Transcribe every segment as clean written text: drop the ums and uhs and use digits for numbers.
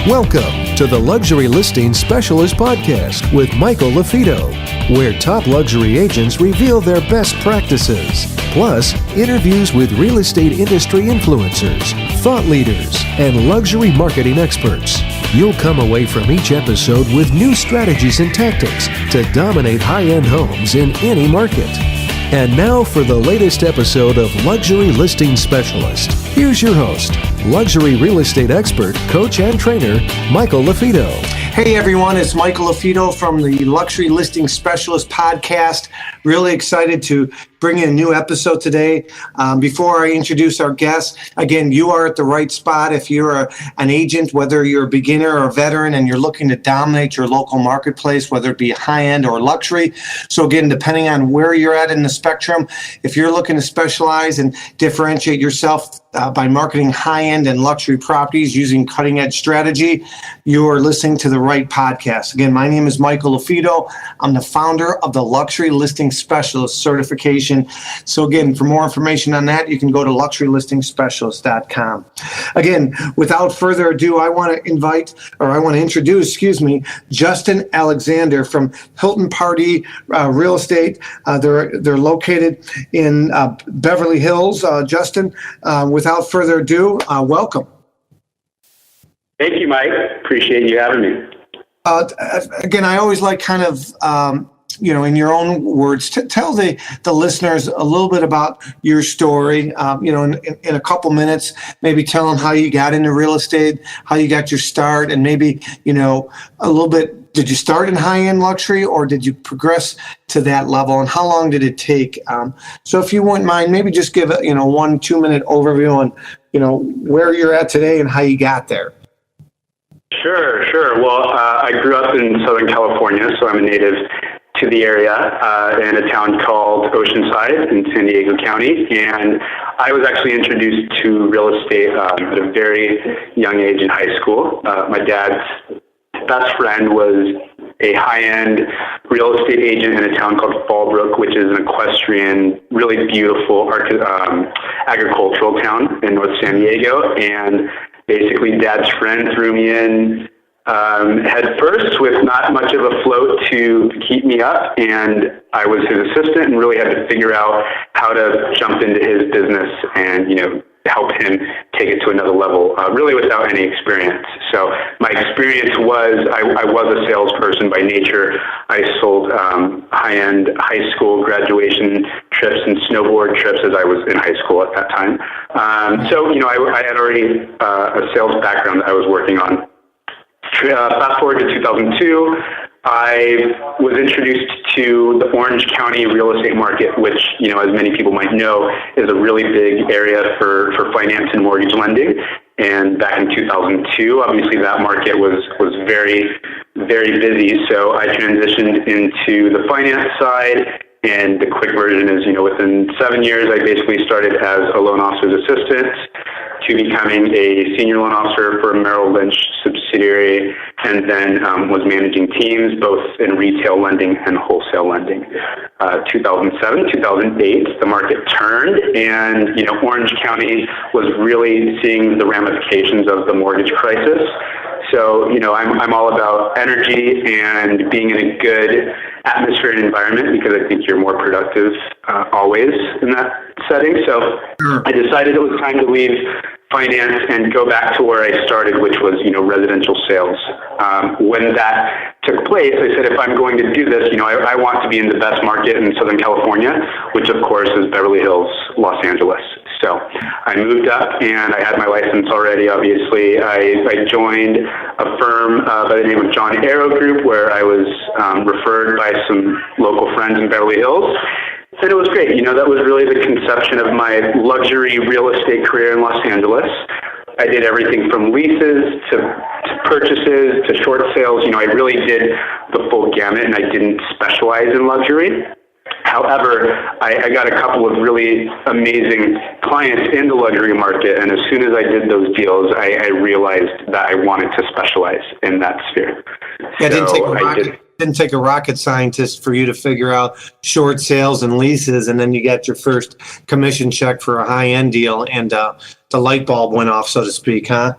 Welcome to the Luxury Listing Specialist Podcast with Michael LaFido, where top luxury agents reveal their best practices, plus interviews with real estate industry influencers, thought leaders, and luxury marketing experts. You'll come away from each episode with new strategies and tactics to dominate high-end homes in any market. And now for the latest episode of Luxury Listing Specialist. Here's your host, luxury real estate expert, coach, and trainer, Michael LaFido. Hey everyone, it's Michael LaFido from the Luxury Listing Specialist podcast. Really excited to bring in a new episode today. Before I introduce our guest, again, you are at the right spot. If you're an agent, whether you're a beginner or a veteran, and you're looking to dominate your local marketplace, whether it be high-end or luxury. So again, depending on where you're at in the spectrum, if you're looking to specialize and differentiate yourself by marketing high-end and luxury properties using cutting-edge strategy, you are listening to the right podcast. Again, my name is Michael LaFido. I'm the founder of the Luxury Listing Specialist certification. So again, for more information on that, you can go to luxurylistingspecialist.com. Again, without further ado, I want to introduce, Justin Alexander from Hilton Party Real Estate. They're located in Beverly Hills. Justin, without further ado, welcome. Thank you, Mike. Appreciate you having me. Again, I always like kind of, in your own words, tell the listeners a little bit about your story, in a couple minutes, maybe tell them how you got into real estate, how you got your start, and maybe, a little bit, did you start in high-end luxury or did you progress to that level, and how long did it take? So if you wouldn't mind, maybe just give a, 1-2 minute overview on, where you're at today and how you got there. Sure. Well, I grew up in Southern California, so I'm a native to the area in a town called Oceanside in San Diego County. And I was actually introduced to real estate at a very young age in high school. My dad's best friend was a high-end real estate agent in a town called Fallbrook, which is an equestrian, really beautiful agricultural town in North San Diego. And basically, Dad's friend threw me in head first with not much of a float to keep me up, and I was his assistant and really had to figure out how to jump into his business and, help him take it to another level, really without any experience. So my experience was I was a salesperson by nature. I sold high-end high school graduation trips and snowboard trips as I was in high school at that time. I had already a sales background that I was working on. Fast forward to 2002, I was introduced to the Orange County real estate market, which, as many people might know, is a really big area for finance and mortgage lending. And back in 2002, obviously that market was very, very busy. So I transitioned into the finance side. And the quick version is, within 7 years, I basically started as a loan officer's assistant to becoming a senior loan officer for a Merrill Lynch subsidiary, and then was managing teams both in retail lending and wholesale lending. 2007, 2008, the market turned, and Orange County was really seeing the ramifications of the mortgage crisis. So, I'm all about energy and being in a good atmosphere and environment because I think you're more productive always in that setting. So I decided it was time to leave finance and go back to where I started, which was, residential sales. When that took place, I said, if I'm going to do this, I want to be in the best market in Southern California, which of course is Beverly Hills, Los Angeles. So I moved up and I had my license already, obviously. I joined a firm by the name of John Arrow Group, where I was referred by some local friends in Beverly Hills. And it was great. That was really the conception of my luxury real estate career in Los Angeles. I did everything from leases to purchases to short sales. I really did the full gamut, and I didn't specialize in luxury. However, I got a couple of really amazing clients in the luxury market, and as soon as I did those deals, I realized that I wanted to specialize in that sphere. Yeah, didn't take a rocket scientist for you to figure out short sales and leases, and then you got your first commission check for a high-end deal, and the light bulb went off, so to speak, huh?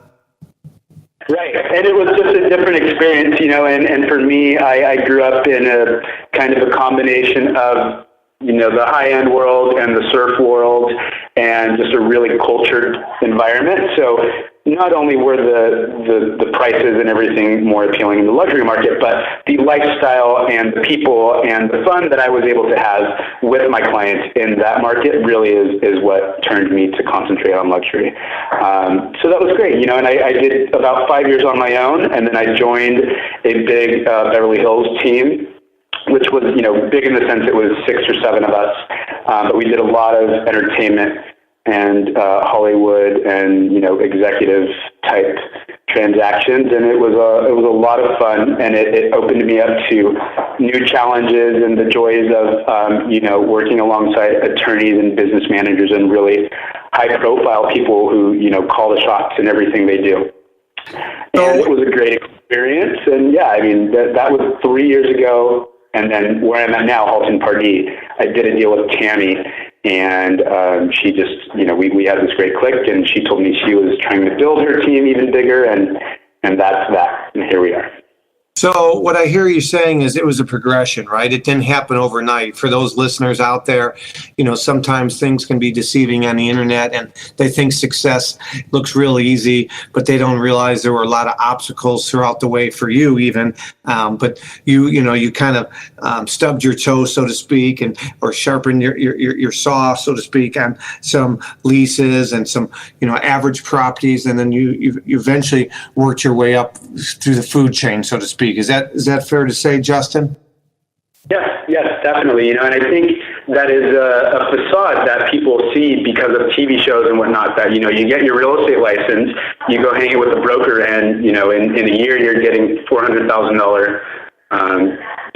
Right. And it was just a different experience, and for me, I grew up in a kind of a combination of, the high-end world and the surf world and just a really cultured environment. So not only were the prices and everything more appealing in the luxury market, but the lifestyle and the people and the fun that I was able to have with my clients in that market really is what turned me to concentrate on luxury. So that was great, and I did about 5 years on my own, and then I joined a big Beverly Hills team, which was, big in the sense it was 6 or 7 of us, but we did a lot of entertainment and Hollywood and executive type transactions, and it was a lot of fun, and it opened me up to new challenges and the joys of working alongside attorneys and business managers and really high profile people who call the shots in everything they do. And it was a great experience, and that was 3 years ago. And then where I'm at now, Halton Pardee, I did a deal with Tammy, and she just, we had this great click, and she told me she was trying to build her team even bigger, and that's that, and here we are. So what I hear you saying is it was a progression, right? It didn't happen overnight. For those listeners out there, sometimes things can be deceiving on the internet and they think success looks real easy, but they don't realize there were a lot of obstacles throughout the way for you even. But you kind of stubbed your toe, so to speak, or sharpened your saw, so to speak, on some leases and some, average properties. And then you eventually worked your way up through the food chain, so to speak. Is that fair to say, Justin? Yes, definitely. And I think that is a facade that people see because of TV shows and whatnot, that, you get your real estate license, you go hang it with a broker, and, in a year you're getting $400,000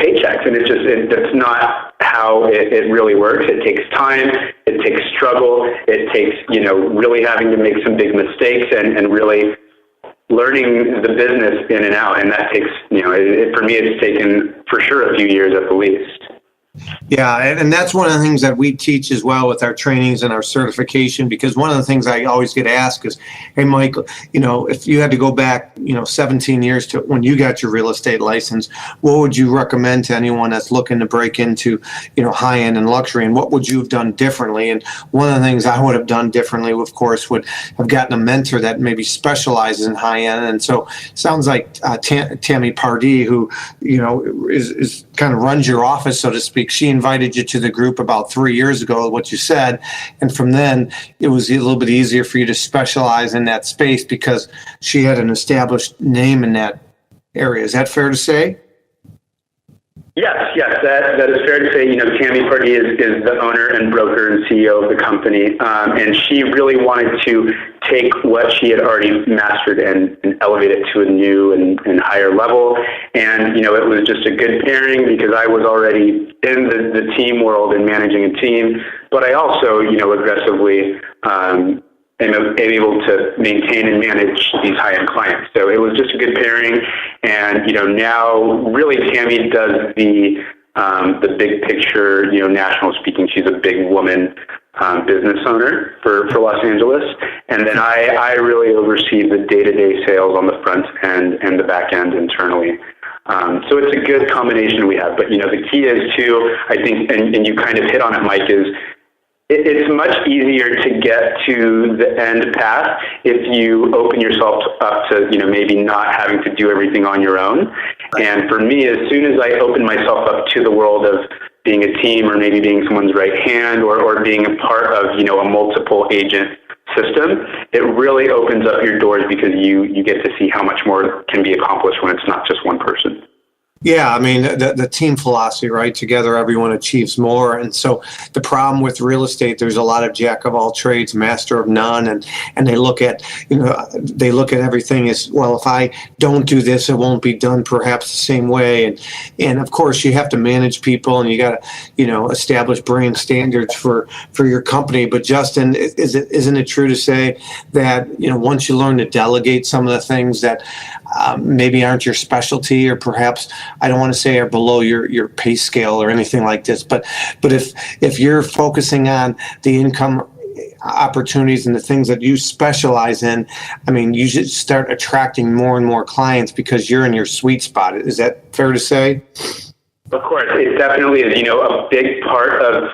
paychecks. And that's not how it really works. It takes time, it takes struggle, it takes, really having to make some big mistakes and really learning the business in and out. And that takes, for me, it's taken for sure a few years at the least. Yeah, and that's one of the things that we teach as well with our trainings and our certification, because one of the things I always get asked is, hey, Michael, if you had to go back, 17 years to when you got your real estate license, what would you recommend to anyone that's looking to break into, high-end and luxury, and what would you have done differently? And one of the things I would have done differently, of course, would have gotten a mentor that maybe specializes in high-end. And so it sounds like Tammy Pardee, who, is kind of runs your office, so to speak. She invited you to the group about 3 years ago, what you said. And from then, it was a little bit easier for you to specialize in that space because she had an established name in that area. Is that fair to say? Yes, that is fair to say. Tammy Pardee is the owner and broker and CEO of the company, and she really wanted to take what she had already mastered and elevate it to a new and higher level. And it was just a good pairing because I was already in the team world and managing a team, but I also aggressively am able to maintain and manage these high-end clients. So it was just a good pairing. And, now really Tammy does the big picture, national speaking. She's a big woman business owner for Los Angeles. And then I really oversee the day-to-day sales on the front end and the back end internally. So it's a good combination we have. But, the key is too, I think, and you kind of hit on it, Mike, is it's much easier to get to the end path if you open yourself up to, maybe not having to do everything on your own. And for me, as soon as I open myself up to the world of being a team or maybe being someone's right hand or being a part of, a multiple agent system, it really opens up your doors because you get to see how much more can be accomplished when it's not just one person. Yeah, I mean, the team philosophy, right? Together, everyone achieves more. And so the problem with real estate, there's a lot of jack of all trades, master of none. And they look at, everything as, well, if I don't do this, it won't be done perhaps the same way. And of course, you have to manage people and you got to, establish brand standards for your company. But Justin, isn't it true to say that, once you learn to delegate some of the things that maybe aren't your specialty or perhaps, I don't want to say are below your pay scale or anything like this, but if you're focusing on the income opportunities and the things that you specialize in, I mean, you should start attracting more and more clients because you're in your sweet spot. Is that fair to say? Of course, it definitely is. A big part of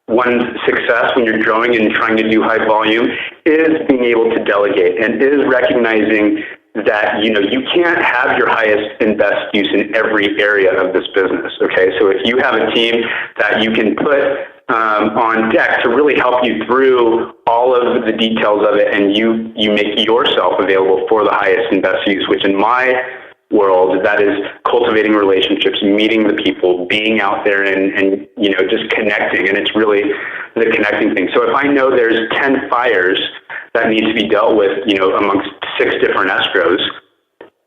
one's success when you're growing and trying to do high volume is being able to delegate, and is recognizing that, you can't have your highest and best use in every area of this business. Okay. So if you have a team that you can put on deck to really help you through all of the details of it, and you make yourself available for the highest and best use, which in my world, that is cultivating relationships, meeting the people, being out there and just connecting. And it's really the connecting thing. So if I know there's 10 fires that need to be dealt with, amongst 6 different escrows,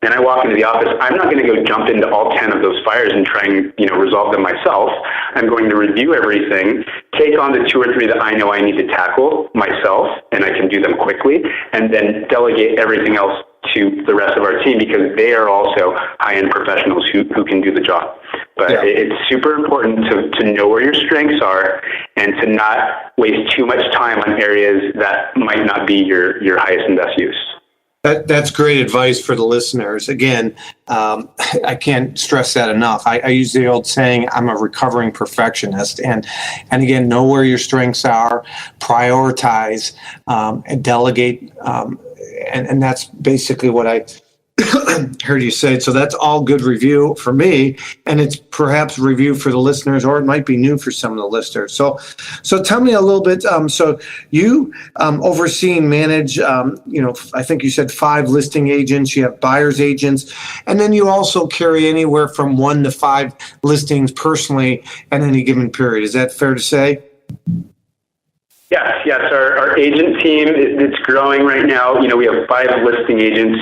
and I walk into the office, I'm not going to go jump into all 10 of those fires and try and, resolve them myself. I'm going to review everything, take on the 2 or 3 that I know I need to tackle myself, and I can do them quickly, and then delegate everything else to the rest of our team, because they are also high-end professionals who can do the job. But it's super important to know where your strengths are and to not waste too much time on areas that might not be your highest and best use. That's great advice for the listeners. Again, I can't stress that enough. I use the old saying, I'm a recovering perfectionist. And again, know where your strengths are, prioritize, and delegate. And that's basically what I heard you say. So that's all good review for me, and it's perhaps review for the listeners, or it might be new for some of the listeners. So tell me a little bit. So you oversee and manage, I think you said 5 listing agents. You have buyer's agents, and then you also carry anywhere from 1 to 5 listings personally at any given period. Is that fair to say? Yes. Our agent team, it's growing right now. We have 5 listing agents,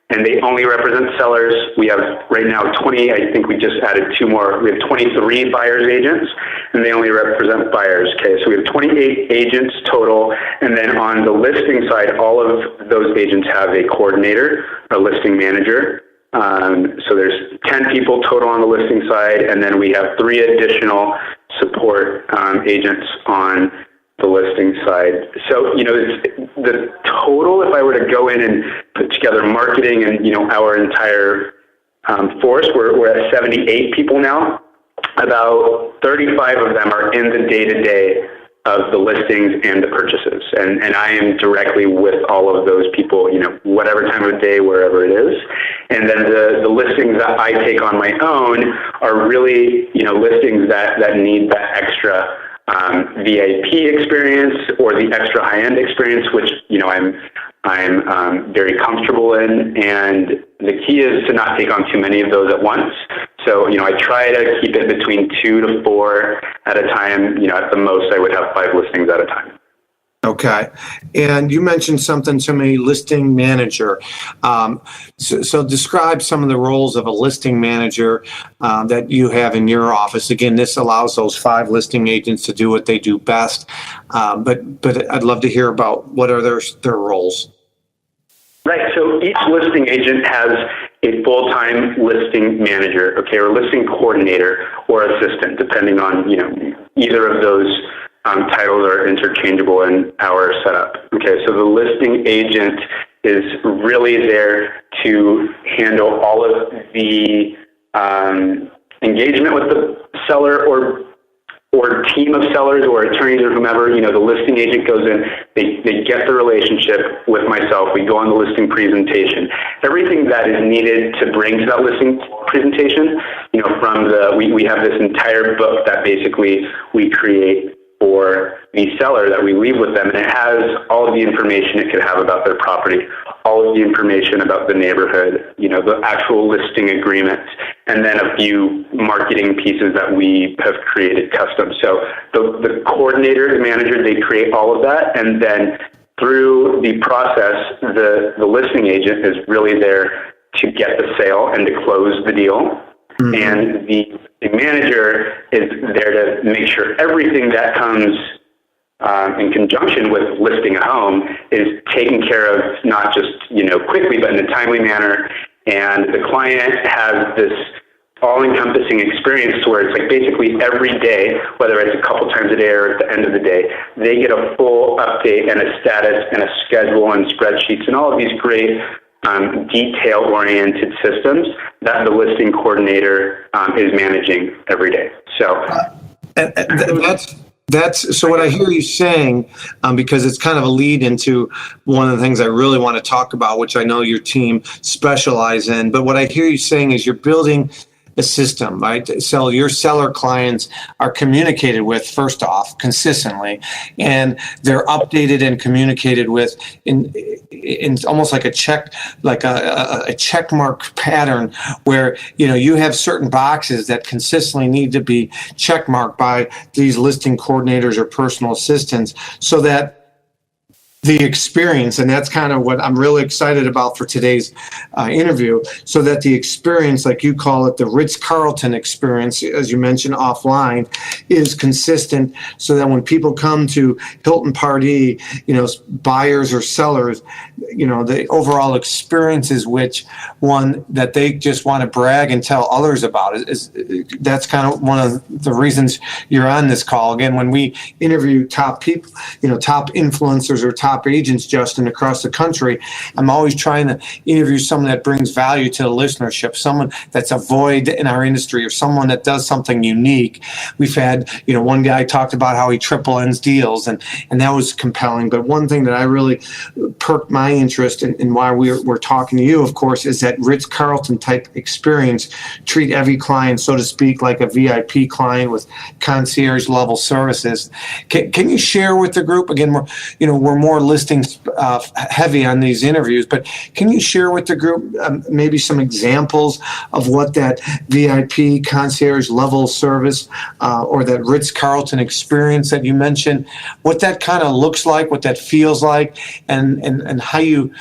and they only represent sellers. We have right now 20, I think we just added 2 more. We have 23 buyer's agents, and they only represent buyers. Okay, so we have 28 agents total. And then on the listing side, all of those agents have a coordinator, a listing manager. So there's 10 people total on the listing side, and then we have 3 additional support agents on the listing side. So, it's the total, if I were to go in and put together marketing and, our entire force, we're at 78 people now. About 35 of them are in the day-to-day of the listings and the purchases. And I am directly with all of those people, whatever time of day, wherever it is. And then the listings that I take on my own are really, listings that need that extra VIP experience or the extra high-end experience, which I'm very comfortable in. And the key is to not take on too many of those at once. So I try to keep it between 2 to 4 at a time. At the most, I would have 5 listings at a time. Okay. And you mentioned something to me, listing manager. So describe some of the roles of a listing manager that you have in your office. Again, this allows those 5 listing agents to do what they do best. But I'd love to hear about what are their roles. Right. So each listing agent has a full-time listing manager, okay, or listing coordinator or assistant, depending on, either of those titles are interchangeable in our setup. Okay, so the listing agent is really there to handle all of the engagement with the seller or team of sellers or attorneys or whomever. The listing agent goes in, they get the relationship with myself. We go on the listing presentation. Everything that is needed to bring to that listing presentation, we have this entire book that basically we create for the seller that we leave with them, and it has all of the information it could have about their property, all of the information about the neighborhood, the actual listing agreement, and then a few marketing pieces that we have created custom. So the coordinator, the manager, they create all of that, and then through the process, the listing agent is really there to get the sale and to close the deal. Mm-hmm. And the manager is there to make sure everything that comes in conjunction with listing a home is taken care of, not just quickly, but in a timely manner. And the client has this all-encompassing experience to where it's like basically every day, whether it's a couple times a day or at the end of the day, they get a full update and a status and a schedule and spreadsheets and all of these great detail-oriented systems that the listing coordinator is managing every day. So that's so what I hear you saying, because it's kind of a lead into one of the things I really want to talk about, which I know your team specialize in. But what I hear you saying is you're building a system, right? So your seller clients are communicated with, first off, consistently, and they're updated and communicated with in almost like a check mark pattern, where you have certain boxes that consistently need to be check marked by these listing coordinators or personal assistants, so that the experience, and that's kind of what I'm really excited about for today's interview, so that the experience, like you call it, the Ritz-Carlton experience, as you mentioned offline, is consistent, so that when people come to Hilton Party, buyers or sellers, the overall experience is one that they just want to brag and tell others about. That's kind of one of the reasons you're on this call. Again, when we interview top people, top influencers or top agents, Justin, across the country, I'm always trying to interview someone that brings value to the listenership, someone that's a void in our industry, or someone that does something unique. We've had, one guy talked about how he triple ends deals, and that was compelling. But one thing that I really perked my interest in why we're talking to you, of course, is that Ritz-Carlton type experience. Treat every client, so to speak, like a VIP client with concierge level services. Can you share with the group, again, we're more listings heavy on these interviews, but can you share with the group maybe some examples of what that VIP concierge level service or that Ritz-Carlton experience that you mentioned, what that kind of looks like, what that feels like, and how you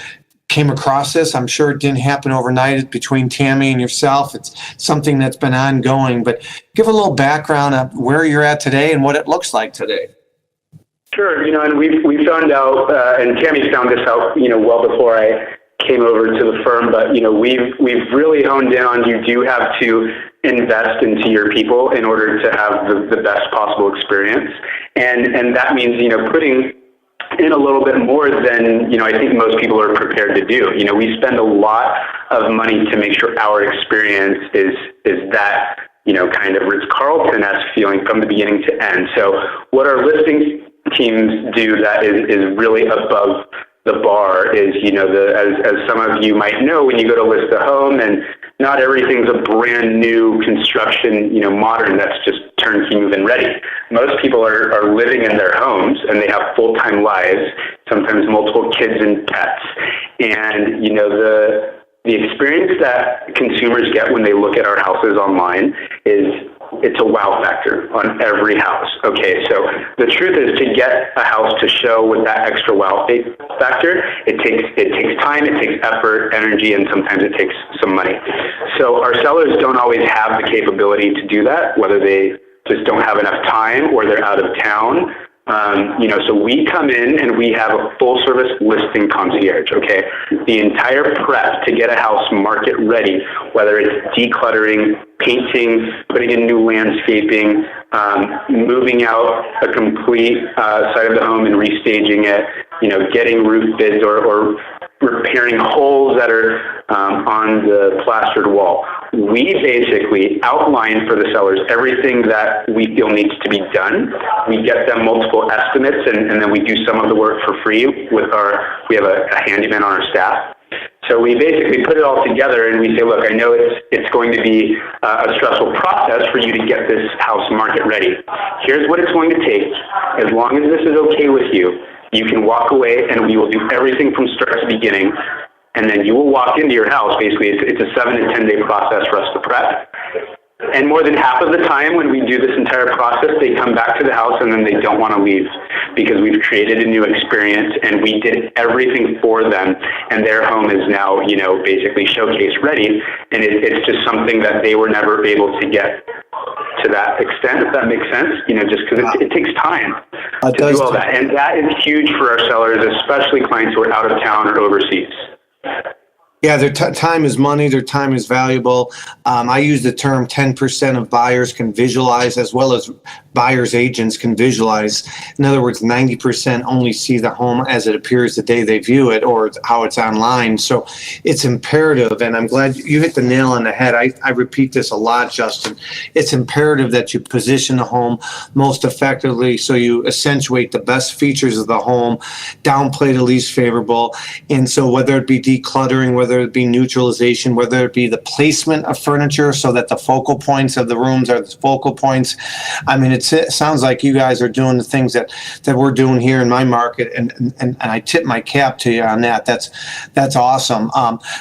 came across this? I'm sure it didn't happen overnight between Tammy and yourself. It's something that's been ongoing, but give a little background of where you're at today and what it looks like today. Sure, and we found out, and Tammy found this out, well before I came over to the firm. But we've really honed in on, you do have to invest into your people in order to have the best possible experience, and that means putting in a little bit more than I think most people are prepared to do. We spend a lot of money to make sure our experience is that kind of Ritz-Carlton-esque feeling from the beginning to end. So what our listings teams do that is really above the bar is, as some of you might know, when you go to list a home, and not everything's a brand new construction, modern, that's just turnkey move-in ready. Most people are living in their homes, and they have full-time lives, sometimes multiple kids and pets. And, the experience that consumers get when they look at our houses online it's a wow factor on every house. Okay, so the truth is, to get a house to show with that extra wow factor, it takes time, it takes effort, energy, and sometimes it takes some money. So our sellers don't always have the capability to do that, whether they just don't have enough time or they're out of town. So we come in and we have a full service listing concierge, okay? The entire prep to get a house market ready, whether it's decluttering, painting, putting in new landscaping, moving out a complete side of the home and restaging it, getting roof bids or repairing holes that are on the plastered wall. We basically outline for the sellers everything that we feel needs to be done. We get them multiple estimates, and then we do some of the work for free we have a handyman on our staff. So we basically put it all together and we say, look, I know it's going to be a stressful process for you to get this house market ready. Here's what it's going to take. As long as this is okay with you, you can walk away and we will do everything from start to beginning. And then you will walk into your house. Basically, it's a 7 to 10 day process for us to prep. And more than half of the time when we do this entire process, they come back to the house and then they don't want to leave because we've created a new experience and we did everything for them. And their home is now, basically showcase ready. And it's just something that they were never able to get to that extent, if that makes sense, just because it takes time to do all that. And that is huge for our sellers, especially clients who are out of town or overseas. Yeah, their time is money. Their time is valuable. I use the term 10% of buyers can visualize, as well as buyers agents can visualize. In other words, 90% only see the home as it appears the day they view it or how it's online. So it's imperative, and I'm glad you hit the nail on the head. I repeat this a lot, Justin. It's imperative that you position the home most effectively so you accentuate the best features of the home, downplay the least favorable. And so whether it be decluttering, whether it be neutralization, whether it be the placement of furniture so that the focal points of the rooms are the focal points. I mean, it sounds like you guys are doing the things that we're doing here in my market, and I tip my cap to you on that. That's awesome.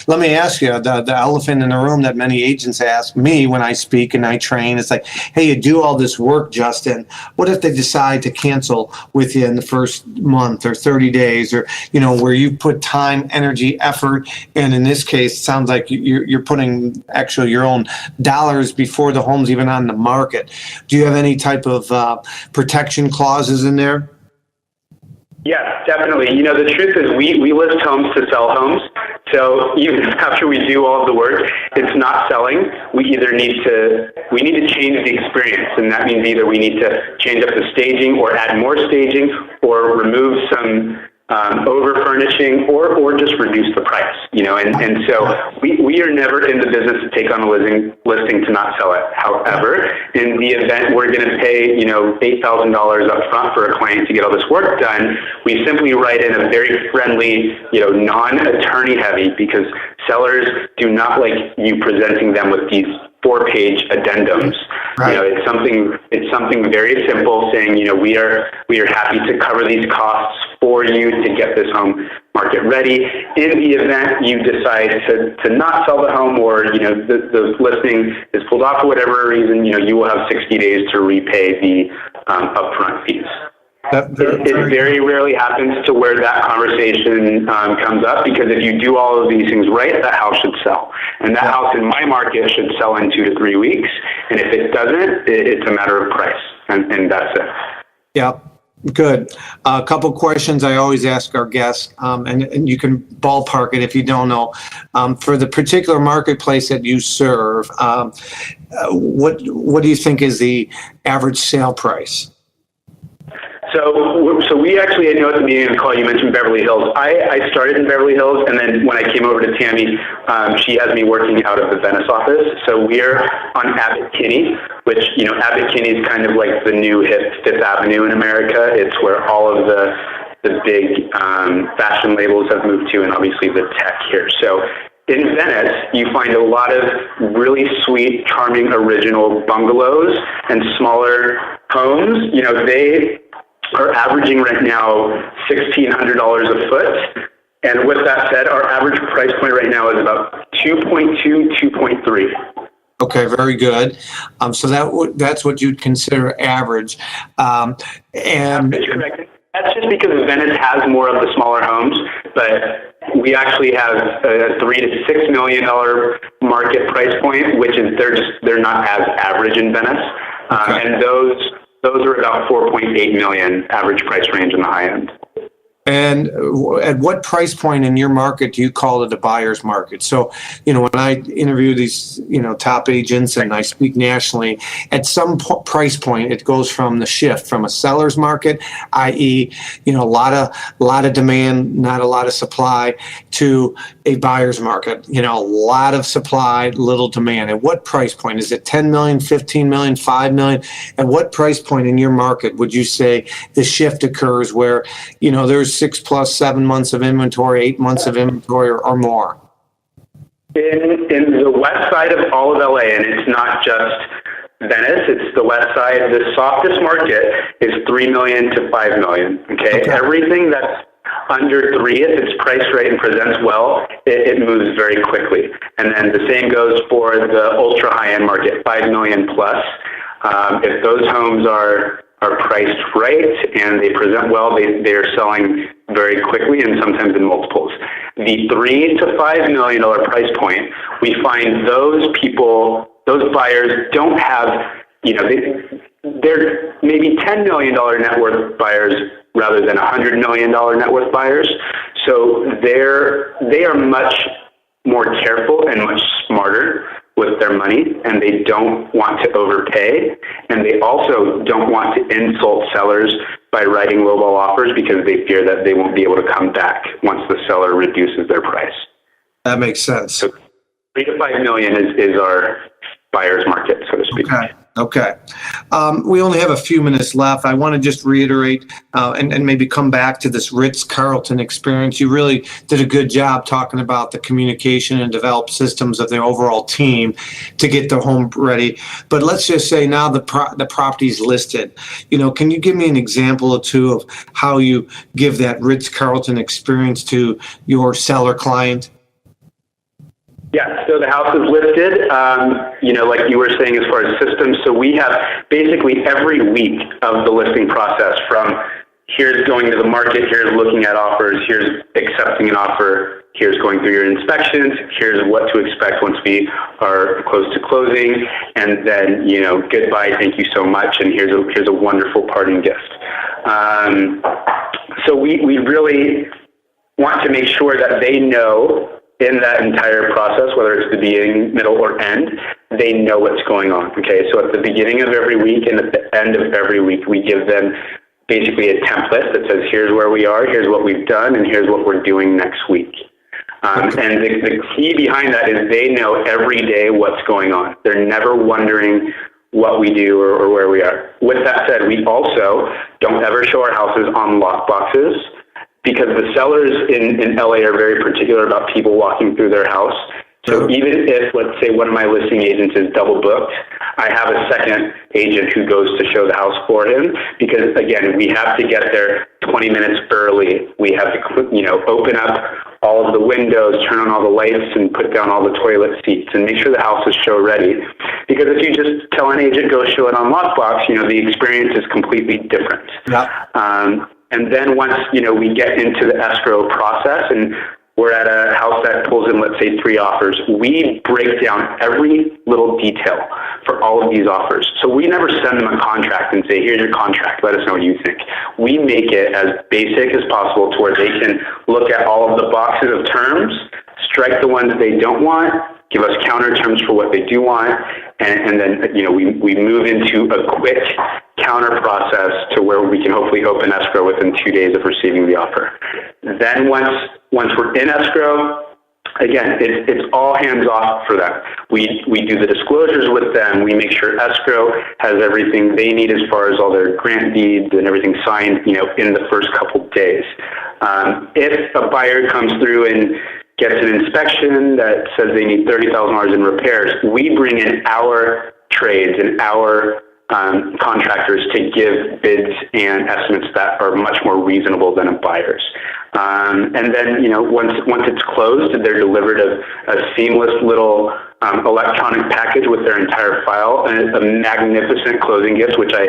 Let me ask you, the elephant in the room that many agents ask me when I speak and I train, it's like, hey, you do all this work, Justin. What if they decide to cancel with you in the first month or 30 days, or, where you put time, energy, effort, and in this case, it sounds like you're putting actually your own dollars before the home's even on the market. Do you have any type of protection clauses in there? Yes, definitely. The truth is we list homes to sell homes. So even after we do all of the work, it's not selling. We need to change the experience. And that means either we need to change up the staging or add more staging or remove some over furnishing or just reduce the price, and so we are never in the business to take on a listing to not sell it. However, in the event we're going to pay, $8,000 up front for a client to get all this work done, we simply write in a very friendly, non-attorney heavy, because sellers do not like you presenting them with these 4-page addendums. Right. It's something very simple, saying, we are happy to cover these costs for you to get this home market ready. In the event you decide to not sell the home, or the listing is pulled off for whatever reason, you will have 60 days to repay the upfront fees. It very rarely happens to where that conversation comes up, because if you do all of these things right, that house should sell. And that house in my market should sell in 2 to 3 weeks. And if it doesn't, it's a matter of price. And that's it. Yeah. Good. A couple questions I always ask our guests, and you can ballpark it if you don't know. For the particular marketplace that you serve, what do you think is the average sale price? So we actually, at the beginning of the call, you mentioned Beverly Hills. I started in Beverly Hills, and then when I came over to Tammy, she has me working out of the Venice office. So we're on Abbot Kinney, which, Abbot Kinney is kind of like the new hip Fifth Avenue in America. It's where all of the big fashion labels have moved to, and obviously the tech here. So in Venice, you find a lot of really sweet, charming, original bungalows and smaller homes. They are averaging right now $1,600 a foot. And with that said, our average price point right now is about 2.2, 2.3. Okay, very good. So that's what you'd consider average. And that's correct. That's just because Venice has more of the smaller homes, but we actually have a $3 to $6 million market price point, which is they're not as average in Venice, okay. And those are about 4.8 million average price range in the high end. And at what price point in your market do you call it a buyer's market? So, when I interview these, top agents and I speak nationally, at some price point, it goes from the shift from a seller's market, i.e., a lot of demand, not a lot of supply, to a buyer's market, a lot of supply, little demand. At what price point? Is it 10 million, 15 million, 5 million? At what price point in your market would you say the shift occurs where, there's 6 plus 7 months of inventory, 8 months of inventory or more? In the west side of all of LA, and it's not just Venice, it's the west side. The softest market is 3 million to 5 million. Okay? Everything that's under 3, if it's priced right and presents well, it moves very quickly. And then the same goes for the ultra high-end market, 5 million plus. If those homes are priced right and they present well, they are selling very quickly and sometimes in multiples. The $3 to $5 million price point, we find those buyers don't have, they're maybe $10 million net worth buyers rather than $100 million net worth buyers. So they are much more careful and much smarter with their money, and they don't want to overpay, and they also don't want to insult sellers by writing lowball offers because they fear that they won't be able to come back once the seller reduces their price. That makes sense. So 3 to 5 million is our buyer's market, so to speak. Okay. We only have a few minutes left. I want to just reiterate and maybe come back to this Ritz-Carlton experience. You really did a good job talking about the communication and develop systems of their overall team to get their home ready. But let's just say now the property's listed. Can you give me an example or two of how you give that Ritz-Carlton experience to your seller client? Yeah, so the house is listed, like you were saying, as far as systems. So we have basically every week of the listing process, from here's going to the market, here's looking at offers, here's accepting an offer, here's going through your inspections, here's what to expect once we are close to closing, and then, goodbye, thank you so much, and here's a wonderful parting gift. So we really want to make sure that they know in that entire process, whether it's the beginning, middle, or end, they know what's going on. Okay, so at the beginning of every week and at the end of every week, we give them basically a template that says, here's where we are, here's what we've done, and here's what we're doing next week. And the key behind that is they know every day what's going on. They're never wondering what we do or where we are. With that said, we also don't ever show our houses on lockboxes, because the sellers in LA are very particular about people walking through their house. So even if, let's say, one of my listing agents is double booked, I have a second agent who goes to show the house for him, because, again, we have to get there 20 minutes early. We have to, open up all of the windows, turn on all the lights, and put down all the toilet seats, and make sure the house is show ready. Because if you just tell an agent, go show it on lockbox, the experience is completely different. Yeah. And then once, we get into the escrow process and we're at a house that pulls in, let's say, 3 offers, we break down every little detail for all of these offers. So we never send them a contract and say, here's your contract, let us know what you think. We make it as basic as possible to where they can look at all of the boxes of terms, strike the ones they don't want, give us counter terms for what they do want, and then we move into a quick counter process to where we can hopefully open escrow within 2 days of receiving the offer. Then once we're in escrow, again, it's all hands off for them. We do the disclosures with them. We make sure escrow has everything they need as far as all their grant deeds and everything signed, in the first couple days. If a buyer comes through and gets an inspection that says they need $30,000 in repairs, we bring in our trades and our contractors to give bids and estimates that are much more reasonable than a buyer's. And then, once it's closed, they're delivered a seamless little electronic package with their entire file, and it's a magnificent closing gift, which I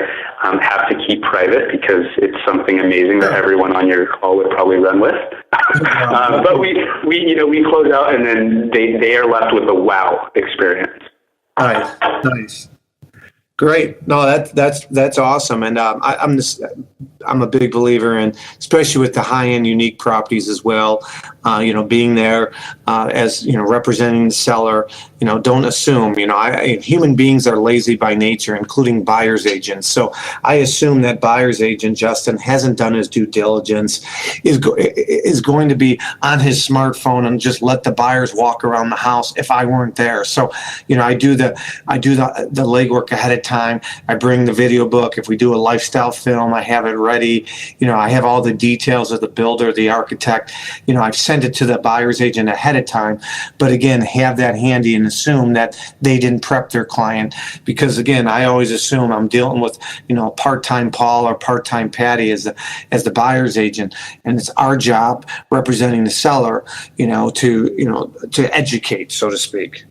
have to keep private because it's something amazing that everyone on your call would probably run with. But we close out, and then they are left with a wow experience. Nice. Great. No, that's awesome. And I'm a big believer in, especially with the high-end unique properties as well, being there as, representing the seller, don't assume, human beings are lazy by nature, including buyer's agents. So I assume that buyer's agent, Justin, hasn't done his due diligence, is going to be on his smartphone and just let the buyers walk around the house if I weren't there. So, I do the legwork ahead of time. I bring the video book. If we do a lifestyle film, I have it ready. I have all the details of the builder, the architect. I've sent it to the buyer's agent ahead of time. But again, have that handy and assume that they didn't prep their client. Because again, I always assume I'm dealing with, part-time Paul or part-time Patty as the buyer's agent. And it's our job representing the seller, to educate, so to speak.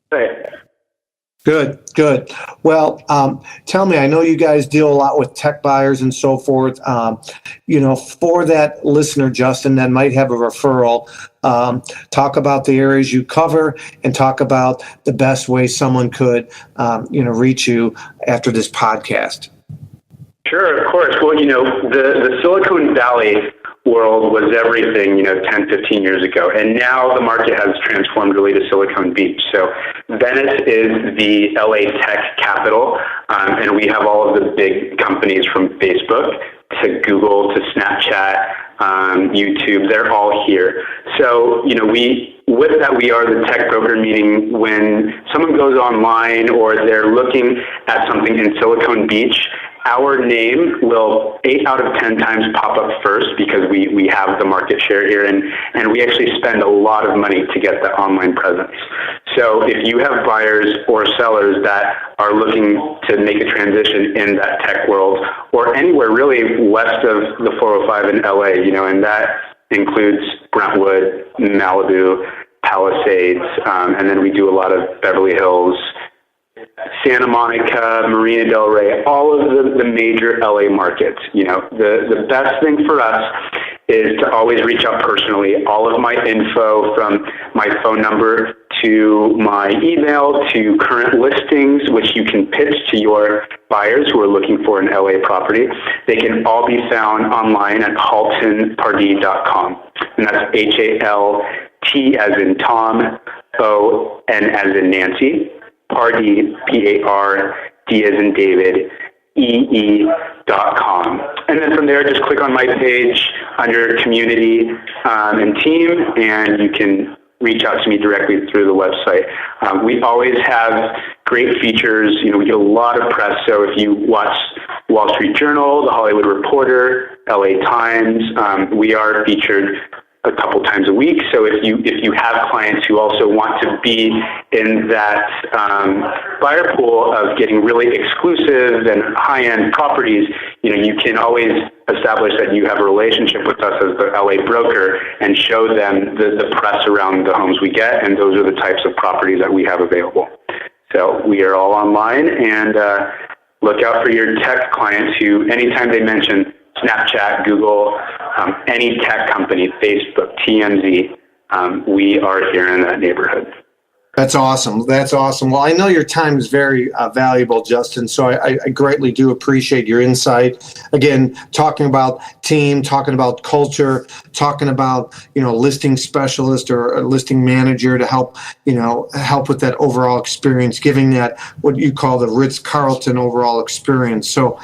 Right. Good. Well, tell me, I know you guys deal a lot with tech buyers and so forth. For that listener, Justin, that might have a referral, talk about the areas you cover and talk about the best way someone could, reach you after this podcast. Sure, of course. Well, the Silicon Valley world was everything, 10, 15 years ago. And now the market has transformed really to Silicon Beach. So Venice is the LA tech capital, and we have all of the big companies from Facebook to Google to Snapchat, YouTube, they're all here. So, with that, we are the tech broker, meaning when someone goes online or they're looking at something in Silicon Beach, our name will 8 out of 10 times pop up first because we have the market share here, and we actually spend a lot of money to get that online presence. So if you have buyers or sellers that are looking to make a transition in that tech world or anywhere really west of the 405 in LA, and that includes Brentwood, Malibu, Palisades, and then we do a lot of Beverly Hills, Santa Monica, Marina Del Rey, all of the major LA markets. The best thing for us is to always reach out personally. All of my info, from my phone number to my email to current listings, which you can pitch to your buyers who are looking for an LA property, they can all be found online at haltonpardee.com. And that's HALT as in Tom, ON as in Nancy, Pardee, PARD as in David, EE.com. And then from there, just click on my page under community and team, and you can reach out to me directly through the website. We always have great features. We get a lot of press. So if you watch Wall Street Journal, The Hollywood Reporter, LA Times, we are featured a couple times a week. So if you have clients who also want to be in that buyer pool of getting really exclusive and high-end properties, you can always establish that you have a relationship with us as the LA broker and show them the press around the homes we get, and those are the types of properties that we have available. So we are all online, and look out for your tech clients who, anytime they mention Snapchat, Google, any tech company, Facebook, TMZ, we are here in that neighborhood. That's awesome. That's awesome. Well, I know your time is very valuable, Justin, so I greatly do appreciate your insight. Again, talking about team, talking about culture, talking about, listing specialist or a listing manager to help with that overall experience, giving that what you call the Ritz-Carlton overall experience. So,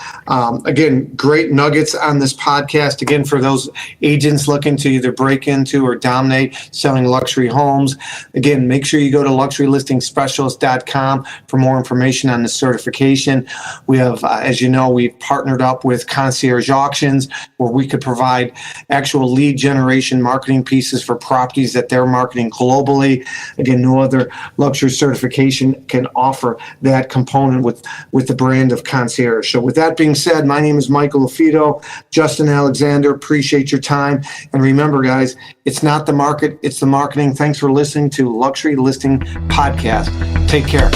again, great nuggets on this podcast. Again, for those agents looking to either break into or dominate selling luxury homes, again, make sure you go to luxurylistingspecialist.com for more information on the certification. We have, as you know, we've partnered up with Concierge Auctions, where we could provide actual lead generation marketing pieces for properties that they're marketing globally. Again, no other luxury certification can offer that component with the brand of Concierge. So with that being said, my name is Michael Lafito. Justin Alexander, appreciate your time. And remember, guys, it's not the market, it's the marketing. Thanks for listening to Luxury Listing Podcast. Take care.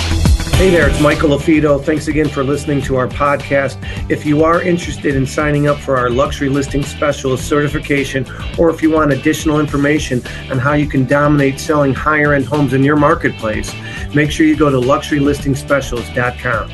Hey there, it's Michael Lafito. Thanks again for listening to our podcast. If you are interested in signing up for our Luxury Listing Specialist certification, or if you want additional information on how you can dominate selling higher end homes in your marketplace, make sure you go to luxurylistingspecialist.com.